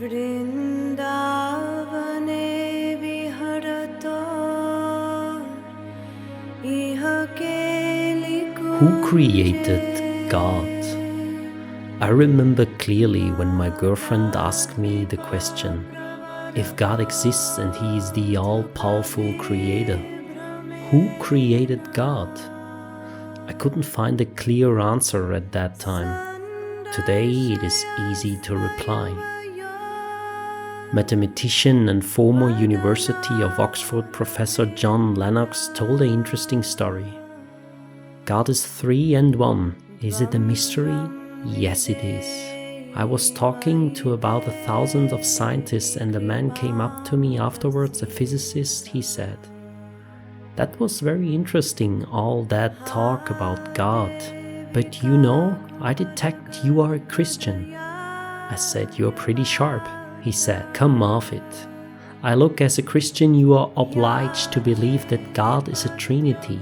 Who created God? I remember clearly when my girlfriend asked me the question, if God exists and He is the all-powerful creator, who created God? I couldn't find a clear answer at that time. Today it is easy to reply. Mathematician and former University of Oxford Professor John Lennox told an interesting story. God is 3 and 1. Is it a mystery? Yes, it is. I was talking to about 1,000 of scientists and a man came up to me afterwards, a physicist. He said, "That was very interesting, all that talk about God. But you know, I detect you are a Christian." I said, "You're pretty sharp." He said, "Come off it. I look, as a Christian you are obliged to believe that God is a Trinity,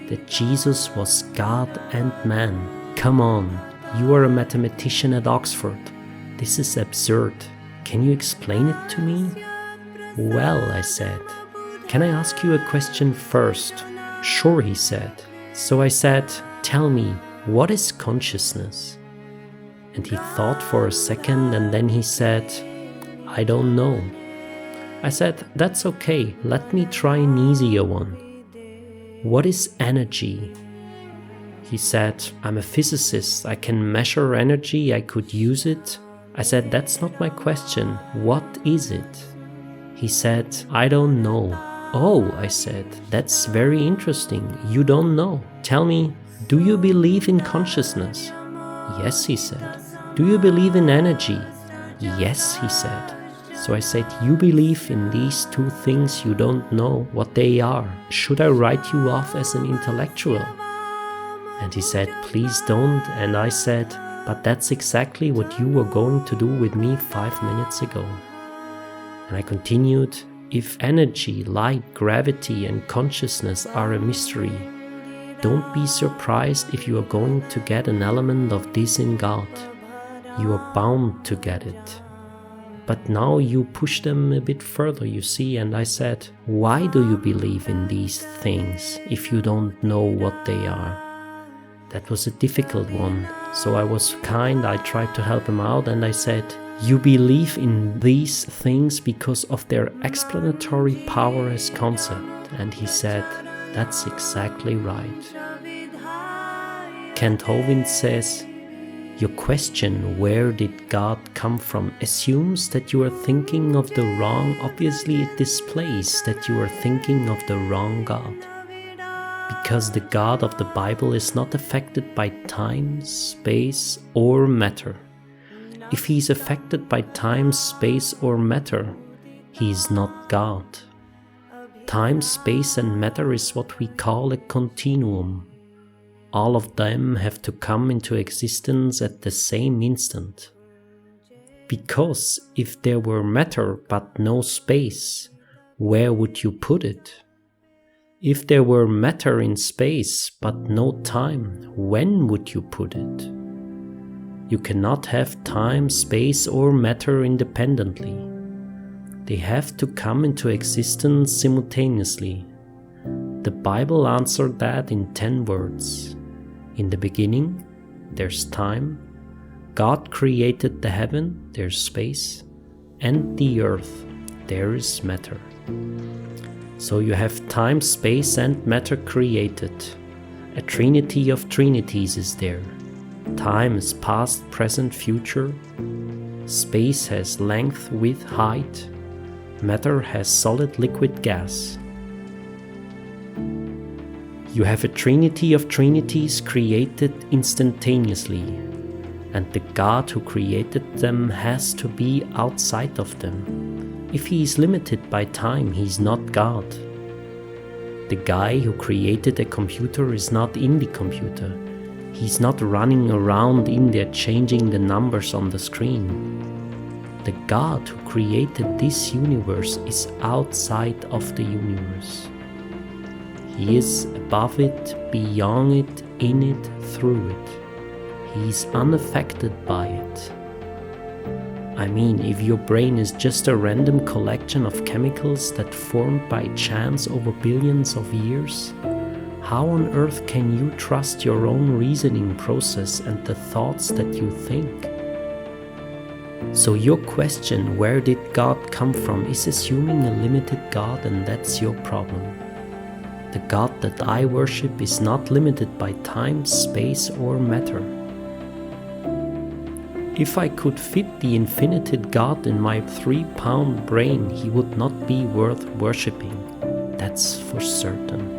that Jesus was God and man. Come on, you are a mathematician at Oxford. This is absurd. Can you explain it to me?" "Well," I said, "can I ask you a question first?" "Sure," he said. So I said, "Tell me, what is consciousness?" And he thought for a second and then he said, "I don't know." I said, "That's okay, let me try an easier one. What is energy?" He said, "I'm a physicist, I can measure energy, I could use it." I said, "That's not my question, what is it?" He said, "I don't know." "Oh," I said, "that's very interesting, you don't know. Tell me, do you believe in consciousness?" "Yes," he said. "Do you believe in energy?" "Yes," he said. So I said, "You believe in these 2 things, you don't know what they are. Should I write you off as an intellectual?" And he said, "Please don't." And I said, "But that's exactly what you were going to do with me 5 minutes ago." And I continued, "If energy, light, gravity and consciousness are a mystery, don't be surprised if you are going to get an element of this in God. You are bound to get it. But now you push them a bit further, you see." And I said, "Why do you believe in these things if you don't know what they are?" That was a difficult one, so I was kind, I tried to help him out and I said, "You believe in these things because of their explanatory power as concept." And he said, "That's exactly right." Kent Hovind says, "Your question, where did God come from, assumes that you are thinking of the wrong, obviously it displays that you are thinking of the wrong God. Because the God of the Bible is not affected by time, space or matter. If he is affected by time, space or matter, he is not God. Time, space and matter is what we call a continuum. All of them have to come into existence at the same instant. Because if there were matter but no space, where would you put it? If there were matter in space but no time, when would you put it? You cannot have time, space or matter independently. They have to come into existence simultaneously. The Bible answered that in 10 words. In the beginning, there's time. God created the heaven, there's space, and the earth, there is matter. So you have time, space, and matter created. A trinity of trinities is there. Time is past, present, future. Space has length, width, height. Matter has solid, liquid, gas. You have a trinity of trinities created instantaneously, and the God who created them has to be outside of them. If he is limited by time, he is not God. The guy who created a computer is not in the computer. He's not running around in there changing the numbers on the screen. The God who created this universe is outside of the universe. He is above it, beyond it, in it, through it. He is unaffected by it. I mean, if your brain is just a random collection of chemicals that formed by chance over billions of years, how on earth can you trust your own reasoning process and the thoughts that you think? So your question, where did God come from, is assuming a limited God, and that's your problem. The God that I worship is not limited by time, space, or matter. If I could fit the infinited God in my 3-pound brain, he would not be worth worshipping. That's for certain.